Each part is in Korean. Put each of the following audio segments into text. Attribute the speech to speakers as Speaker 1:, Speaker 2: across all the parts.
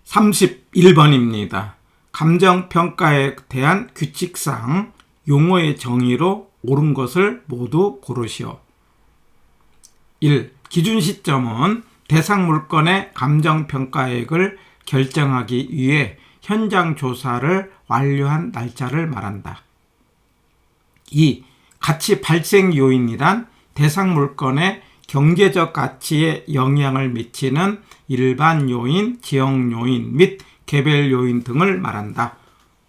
Speaker 1: 31번입니다. 감정평가에 대한 규칙상 용어의 정의로 옳은 것을 모두 고르시오. 1. 기준 시점은 대상 물건의 감정평가액을 결정하기 위해 현장 조사를 완료한 날짜를 말한다. 2. 가치 발생 요인이란 대상 물건의 경제적 가치에 영향을 미치는 일반 요인, 지역 요인 및 개별 요인 등을 말한다.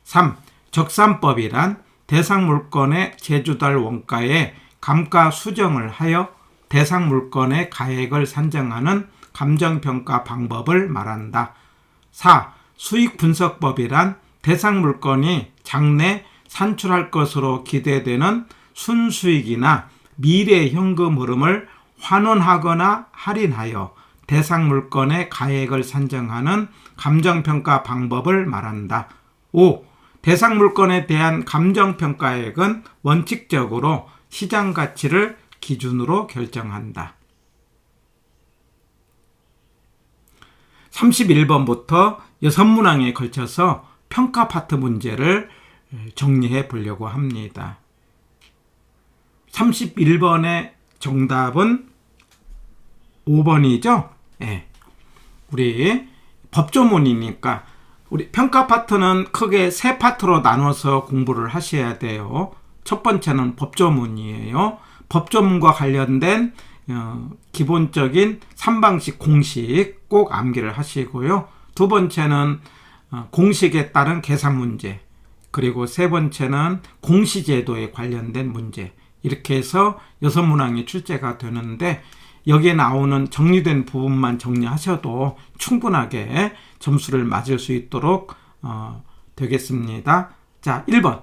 Speaker 1: 3. 적산법이란 대상 물건의 제조달 원가에 감가 수정을 하여 대상 물건의 가액을 산정하는 감정평가 방법을 말한다. 4. 수익분석법이란 대상 물건이 장래 산출할 것으로 기대되는 순수익이나 미래 현금 흐름을 환원하거나 할인하여 대상 물건의 가액을 산정하는 감정평가 방법을 말한다. 5. 대상 물건에 대한 감정평가액은 원칙적으로 시장 가치를 기준으로 결정한다. 31번부터 6문항에 걸쳐서 평가 파트 문제를 정리해 보려고 합니다. 31번의 정답은 5번이죠? 네. 우리 법조문이니까 우리 평가 파트는 크게 세 파트로 나눠서 공부를 하셔야 돼요. 첫 번째는 법조문이에요. 법조문과 관련된 기본적인 3방식 공식 꼭 암기를 하시고요. 두 번째는 공식에 따른 계산 문제, 그리고 세 번째는 공시제도에 관련된 문제, 이렇게 해서 6문항이 출제가 되는데 여기에 나오는 정리된 부분만 정리하셔도 충분하게 점수를 맞을 수 있도록 되겠습니다. 자, 1번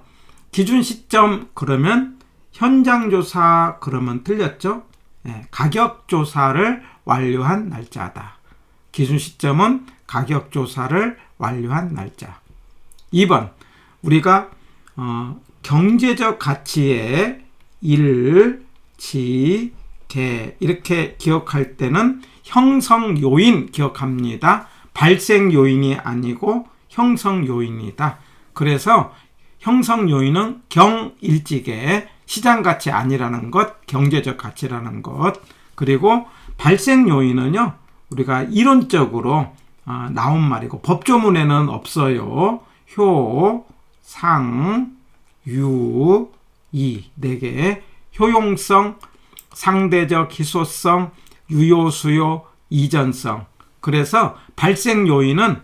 Speaker 1: 기준 시점 그러면 현장조사 그러면 틀렸죠? 네, 가격조사를 완료한 날짜다. 기준 시점은 가격조사를 완료한 날짜. 2번 우리가 경제적 가치의 일, 지, 개 이렇게 기억할 때는 형성 요인 기억합니다. 발생 요인이 아니고 형성 요인이다. 그래서 형성 요인은 경일지계 시장 가치 아니라는 것, 경제적 가치라는 것. 그리고 발생 요인은요, 우리가 이론적으로 나온 말이고 법조문에는 없어요. 효, 상, 유, 이, 4개. 효용성, 상대적 희소성, 유효, 수요, 이전성. 그래서 발생 요인은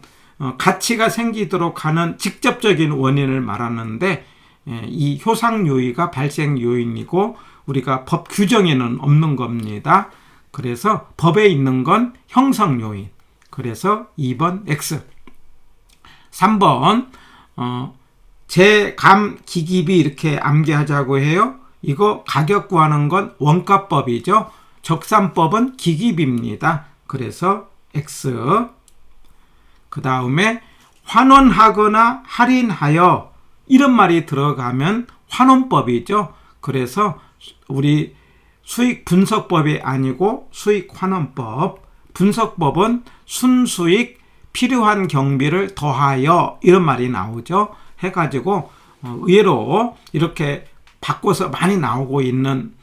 Speaker 1: 가치가 생기도록 하는 직접적인 원인을 말하는데 이 효상 요인가 발생 요인이고 우리가 법 규정에는 없는 겁니다. 그래서 법에 있는 건 형성 요인. 그래서 2번 X. 3번 제감 기기비 이렇게 암기하자고 해요. 이거 가격 구하는 건 원가법이죠. 적산법은 기기비입니다. 그래서 X. 그 다음에 환원하거나 할인하여 이런 말이 들어가면 환원법이죠. 그래서 우리 수익 분석법이 아니고 수익 환원법. 분석법은 순수익 필요한 경비를 더하여 이런 말이 나오죠. 해가지고 의외로 이렇게 바꿔서 많이 나오고 있는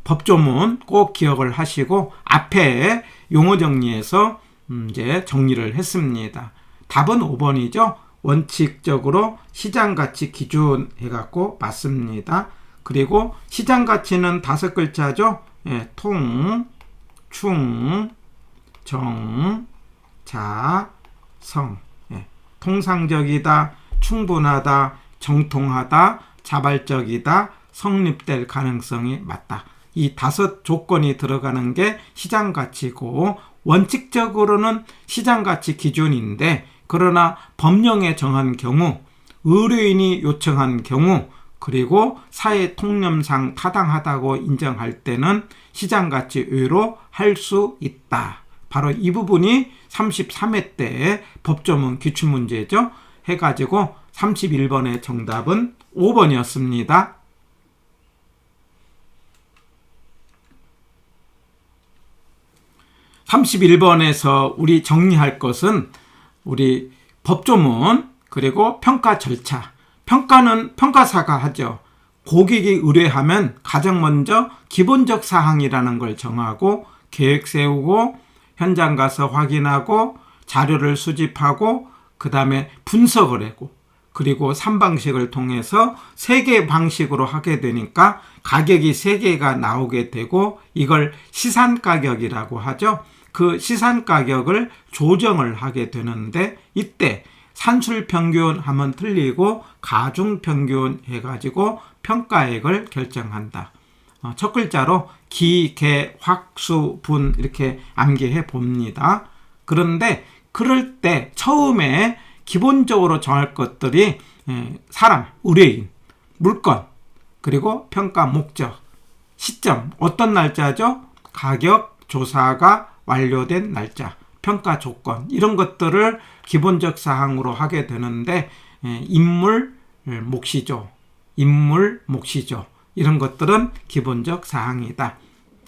Speaker 1: 법조문 꼭 기억을 하시고 앞에 용어 정리해서 이제 정리를 했습니다. 답은 5번이죠. 원칙적으로 시장가치 기준 해갖고 맞습니다. 그리고 시장가치는 5글자죠. 예, 통, 충, 정, 자, 성. 예, 통상적이다, 충분하다, 정통하다, 자발적이다, 성립될 가능성이 맞다. 이 5 조건이 들어가는 게 시장가치고 원칙적으로는 시장가치 기준인데 그러나 법령에 정한 경우, 의뢰인이 요청한 경우, 그리고 사회 통념상 타당하다고 인정할 때는 시장가치 외로 할 수 있다. 바로 이 부분이 33회 때 법조문 기출문제죠. 해가지고 31번의 정답은 5번이었습니다. 31번에서 우리 정리할 것은 우리 법조문, 그리고 평가 절차. 평가는 평가사가 하죠. 고객이 의뢰하면 가장 먼저 기본적 사항이라는 걸 정하고 계획 세우고 현장 가서 확인하고 자료를 수집하고 그 다음에 분석을 하고 그리고 3방식을 통해서 3개 방식으로 하게 되니까 가격이 3개가 나오게 되고 이걸 시산가격이라고 하죠. 그 시산가격을 조정을 하게 되는데 이때 산술평균 하면 틀리고 가중평균 해가지고 평가액을 결정한다. 첫 글자로 기, 개, 확, 수, 분 이렇게 암기해 봅니다. 그런데 그럴 때 처음에 기본적으로 정할 것들이 사람, 의뢰인, 물건, 그리고 평가 목적, 시점, 어떤 날짜죠? 가격 조사가 완료된 날짜, 평가 조건 이런 것들을 기본적 사항으로 하게 되는데 인물, 몫이죠. 인물, 몫이죠. 이런 것들은 기본적 사항이다.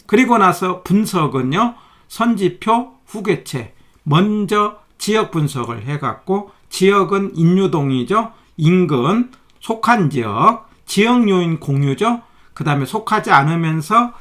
Speaker 1: 그리고 나서 분석은요. 선지표, 후계체. 먼저 지역 분석을 해갖고 지역은 인유동이죠. 인근, 속한 지역, 지역 요인 공유죠. 그 다음에 속하지 않으면서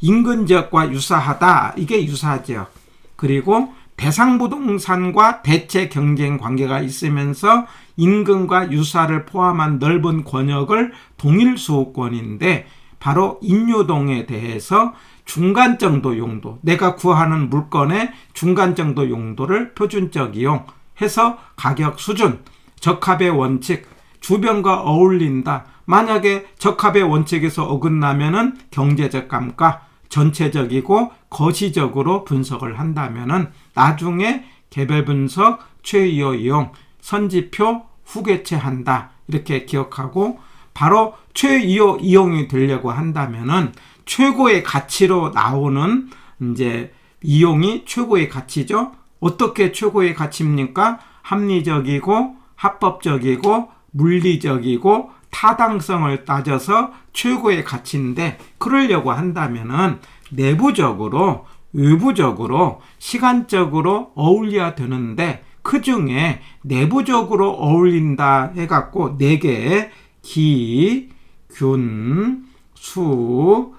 Speaker 1: 인근 지역과 유사하다. 이게 유사 지역. 그리고 대상 부동산과 대체 경쟁 관계가 있으면서 인근과 유사를 포함한 넓은 권역을 동일 수호권인데 바로 인유동에 대해서 중간 정도 용도, 내가 구하는 물건의 중간 정도 용도를 표준적 이용해서 가격 수준, 적합의 원칙, 주변과 어울린다. 만약에 적합의 원칙에서 어긋나면은 경제적 감가, 전체적이고 거시적으로 분석을 한다면은 나중에 개별 분석, 최이호 이용, 선지표, 후계체 한다. 이렇게 기억하고 바로 최이호 이용이 되려고 한다면은 최고의 가치로 나오는 이제 이용이 최고의 가치죠. 어떻게 최고의 가치입니까? 합리적이고 합법적이고 물리적이고 타당성을 따져서 최고의 가치인데 그러려고 한다면은 내부적으로 외부적으로 시간적으로 어울려야 되는데 그 중에 내부적으로 어울린다 해갖고 4개 기, 균, 수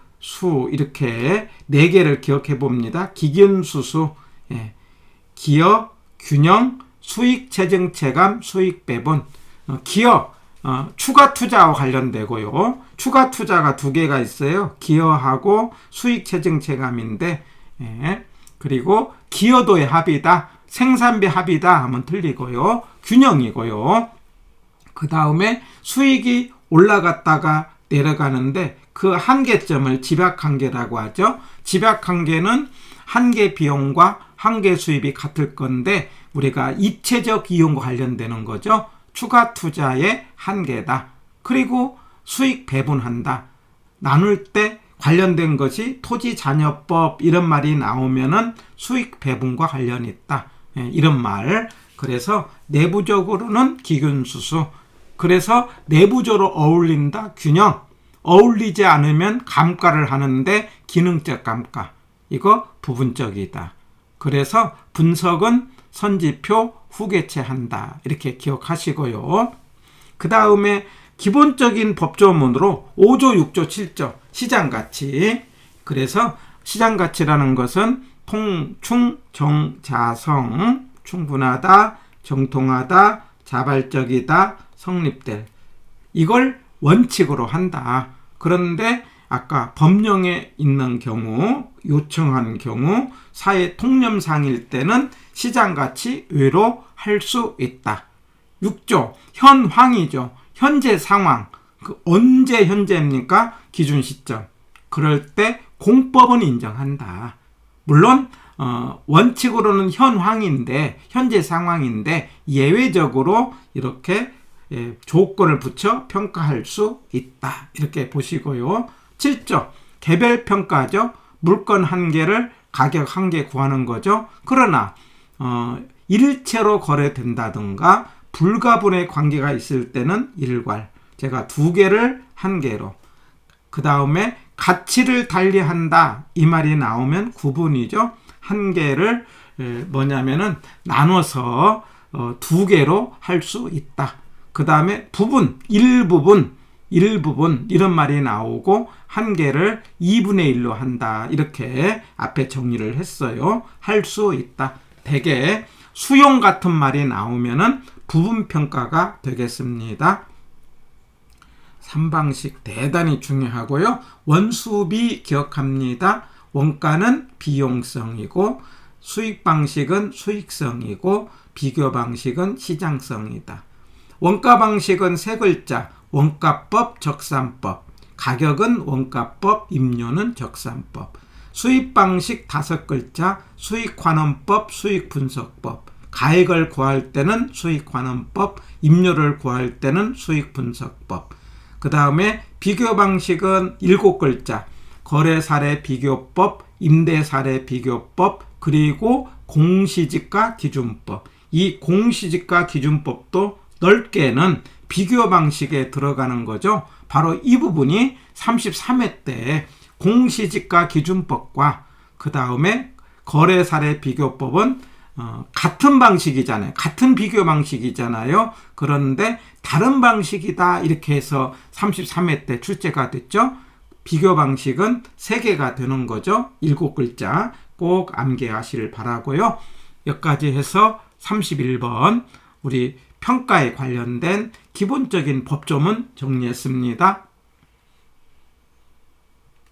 Speaker 1: 이렇게 4개를 기억해 봅니다. 기균수수, 기여, 균형, 수익 재정 체감, 수익 배분. 기여, 추가 투자와 관련되고요. 추가 투자가 2개가 있어요. 기여하고 수익 재정 체감인데 그리고 기여도의 합이다. 생산비 합이다 하면 틀리고요. 균형이고요. 그 다음에 수익이 올라갔다가 내려가는데 그 한계점을 집약한계라고 하죠. 집약한계는 한계 비용과 한계 수입이 같을 건데 우리가 입체적 이용과 관련되는 거죠. 추가 투자의 한계다. 그리고 수익 배분한다. 나눌 때 관련된 것이 토지자녀법 이런 말이 나오면은 수익 배분과 관련이 있다. 이런 말. 그래서 내부적으로는 기균수수. 그래서 내부적으로 어울린다. 균형. 어울리지 않으면 감가를 하는데 기능적 감가. 이거 부분적이다. 그래서 분석은 선지표, 후계체 한다. 이렇게 기억하시고요. 그 다음에 기본적인 법조문으로 5조, 6조, 7조 시장가치. 그래서 시장가치라는 것은 통충, 정자성, 충분하다, 정통하다, 자발적이다, 성립될. 이걸 원칙으로 한다. 그런데 아까 법령에 있는 경우, 요청한 경우, 사회 통념상일 때는 시장가치 외로 할 수 있다. 6조, 현황이죠. 현재 상황. 언제 현재입니까? 기준 시점. 그럴 때 공법은 인정한다. 물론 원칙으로는 현황인데 현재 상황인데 예외적으로 이렇게 조건을 붙여 평가할 수 있다. 이렇게 보시고요. 7조, 개별 평가죠. 물건 한 개를 가격 한 개 구하는 거죠. 그러나 일체로 거래된다든가 불가분의 관계가 있을 때는 일괄. 제가 2개를 1개로. 그 다음에 가치를 달리한다. 이 말이 나오면 구분이죠. 한계를 뭐냐면은 나눠서 두 개로 할 수 있다. 그 다음에 부분, 일부분 이런 말이 나오고 한계를 2분의 1로 한다. 이렇게 앞에 정리를 했어요. 할 수 있다. 대개 수용 같은 말이 나오면은 부분평가가 되겠습니다. 3방식 대단히 중요하고요. 원수비 기억합니다. 원가는 비용성이고 수익 방식은 수익성이고 비교 방식은 시장성이다. 원가 방식은 세 글자, 원가법, 적산법. 가격은 원가법, 임료는 적산법. 수익 방식 5글자, 수익환원법, 수익분석법. 가액을 구할 때는 수익환원법, 임료를 구할 때는 수익분석법. 그 다음에 비교 방식은 7글자, 거래사례 비교법, 임대사례 비교법, 그리고 공시지가 기준법. 이 공시지가 기준법도 넓게는 비교 방식에 들어가는 거죠. 바로 이 부분이 33회 때 공시지가 기준법과 그 다음에 거래사례 비교법은 같은 방식이잖아요. 같은 비교 방식이잖아요. 그런데 다른 방식이다 이렇게 해서 33회 때 출제가 됐죠. 비교 방식은 3개가 되는 거죠. 7글자 꼭 암기하시길 바라고요. 여기까지 해서 31번 우리 평가에 관련된 기본적인 법조문 정리했습니다.